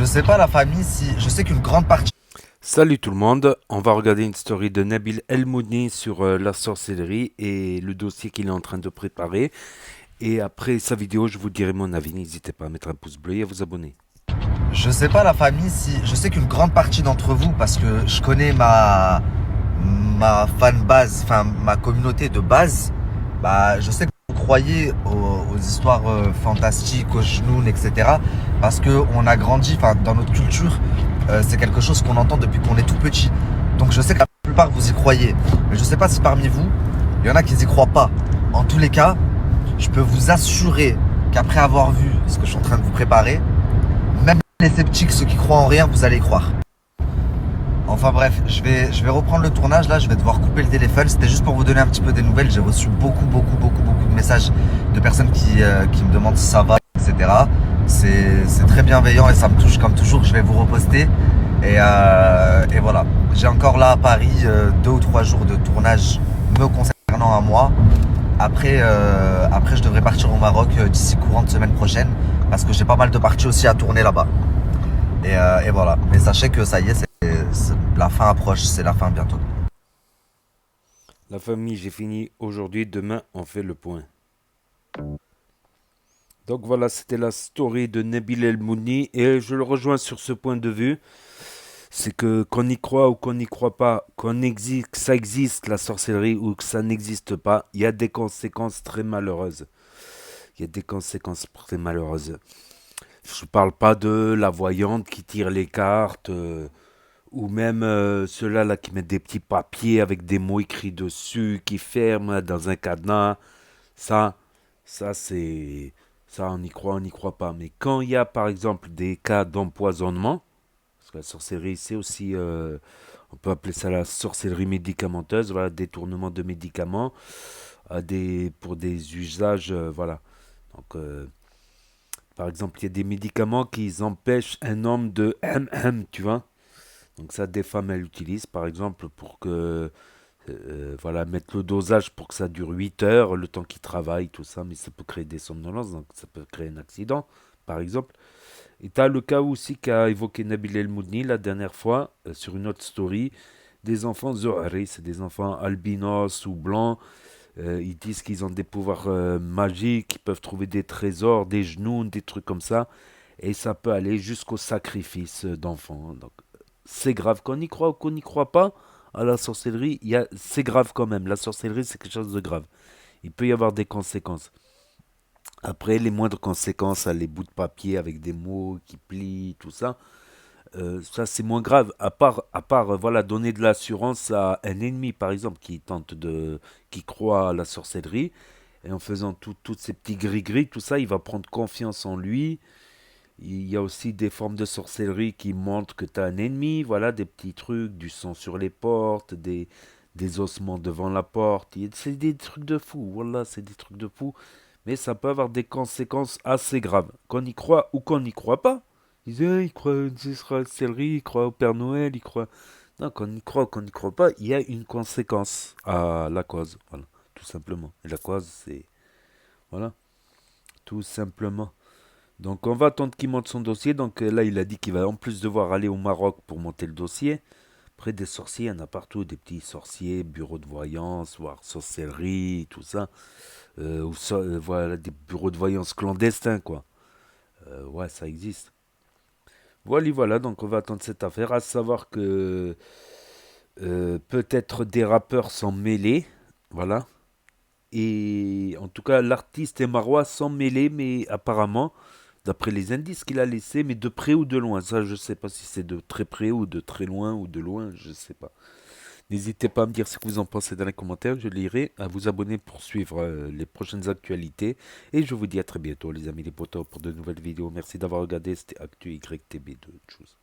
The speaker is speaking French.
Je sais pas la famille si... Je sais qu'une grande partie... Salut tout le monde, on va regarder une story de Nabil El-Mouni sur la sorcellerie et le dossier qu'il est en train de préparer. Et après sa vidéo, je vous dirai mon avis. N'hésitez pas à mettre un pouce bleu et à vous abonner. Je sais pas la famille si... Je sais qu'une grande partie d'entre vous, parce que je connais ma fan base, enfin ma communauté de base, bah je sais que vous croyez aux histoires fantastiques, aux genoux, etc. Parce que on a grandi, enfin dans notre culture, c'est quelque chose qu'on entend depuis qu'on est tout petit. Donc je sais que la plupart vous y croyez. Mais je sais pas si parmi vous, il y en a qui n'y croient pas. En tous les cas, je peux vous assurer qu'après avoir vu ce que je suis en train de vous préparer, même les sceptiques, ceux qui croient en rien, vous allez y croire. Enfin bref, je vais reprendre le tournage là, je vais devoir couper le téléphone. C'était juste pour vous donner un petit peu des nouvelles. J'ai reçu beaucoup de messages de personnes qui me demandent si ça va, etc. C'est très bienveillant et ça me touche comme toujours. Je vais vous reposter. Et voilà. J'ai encore là à Paris 2 ou 3 jours de tournage me concernant à moi. Après je devrais partir au Maroc d'ici courant de semaine prochaine parce que j'ai pas mal de parties aussi à tourner là-bas. Et voilà. Mais sachez que ça y est, la fin approche, c'est la fin bientôt. La famille, j'ai fini aujourd'hui. Demain, on fait le point. Donc voilà, c'était la story de Nabil El-Mouni et je le rejoins sur ce point de vue. C'est que qu'on y croit ou qu'on n'y croit pas, que ça existe la sorcellerie ou que ça n'existe pas, il y a des conséquences très malheureuses. Il y a des conséquences très malheureuses. Je parle pas de la voyante qui tire les cartes, ou même ceux-là là, qui mettent des petits papiers avec des mots écrits dessus, qui ferment dans un cadenas. Ça, ça c'est... Ça, on n'y croit pas. Mais quand il y a par exemple des cas d'empoisonnement, parce que la sorcellerie c'est aussi... on peut appeler ça la sorcellerie médicamenteuse, voilà, détournement de médicaments pour des usages, voilà. Donc, par exemple, il y a des médicaments qui empêchent un homme de tu vois. Donc ça, des femmes, elles l'utilisent, par exemple, pour que, voilà, mettre le dosage pour que ça dure 8 heures, le temps qu'il travaille, tout ça, mais ça peut créer des somnolences, donc ça peut créer un accident, par exemple. Et tu as le cas aussi qu'a évoqué Nabil El Moudni la dernière fois, sur une autre story, des enfants Zohari, c'est des enfants albinos ou blancs. Ils disent qu'ils ont des pouvoirs magiques, qu'ils peuvent trouver des trésors, des genoux, des trucs comme ça. Et ça peut aller jusqu'au sacrifice d'enfants. Donc c'est grave. Qu'on y croit ou qu'on n'y croit pas à la sorcellerie, c'est grave quand même. La sorcellerie, c'est quelque chose de grave. Il peut y avoir des conséquences. Après, les moindres conséquences, les bouts de papier avec des mots qui plient, tout ça, ça c'est moins grave. À part voilà, donner de l'assurance à un ennemi, par exemple, qui croit à la sorcellerie, et en faisant tous ces petits gris-gris, tout ça, il va prendre confiance en lui. Il y a aussi des formes de sorcellerie qui montrent que tu as un ennemi, voilà, des petits trucs, du sang sur les portes, des ossements devant la porte. C'est des trucs de fou, voilà, c'est des trucs de fou. Mais ça peut avoir des conséquences assez graves, qu'on y croit ou qu'on n'y croit pas. Ils disent, il croit à une sorcellerie, il croit au Père Noël, il croit... Non, qu'on y croit ou qu'on n'y croit pas, il y a une conséquence à la cause, voilà, tout simplement. Et la cause, c'est... Voilà, tout simplement. Donc on va attendre qu'il monte son dossier. Donc là, il a dit qu'il va en plus devoir aller au Maroc pour monter le dossier. Après, des sorciers, il y en a partout. Des petits sorciers, bureaux de voyance, voire sorcellerie, tout ça. Voilà, des bureaux de voyance clandestins, quoi. Ouais, ça existe. Voilà, voilà, donc on va attendre cette affaire. À savoir que peut-être des rappeurs sont mêlés. Voilà. Et en tout cas, l'artiste et Marois sont mêlés, mais apparemment, d'après les indices qu'il a laissés, mais de près ou de loin. Ça, je sais pas si c'est de très près ou de très loin ou de loin, je sais pas. N'hésitez pas à me dire ce que vous en pensez dans les commentaires, je lirai. À vous abonner pour suivre les prochaines actualités. Et je vous dis à très bientôt, les amis, les potos, pour de nouvelles vidéos. Merci d'avoir regardé, c'était Actu YTB de Tchuss.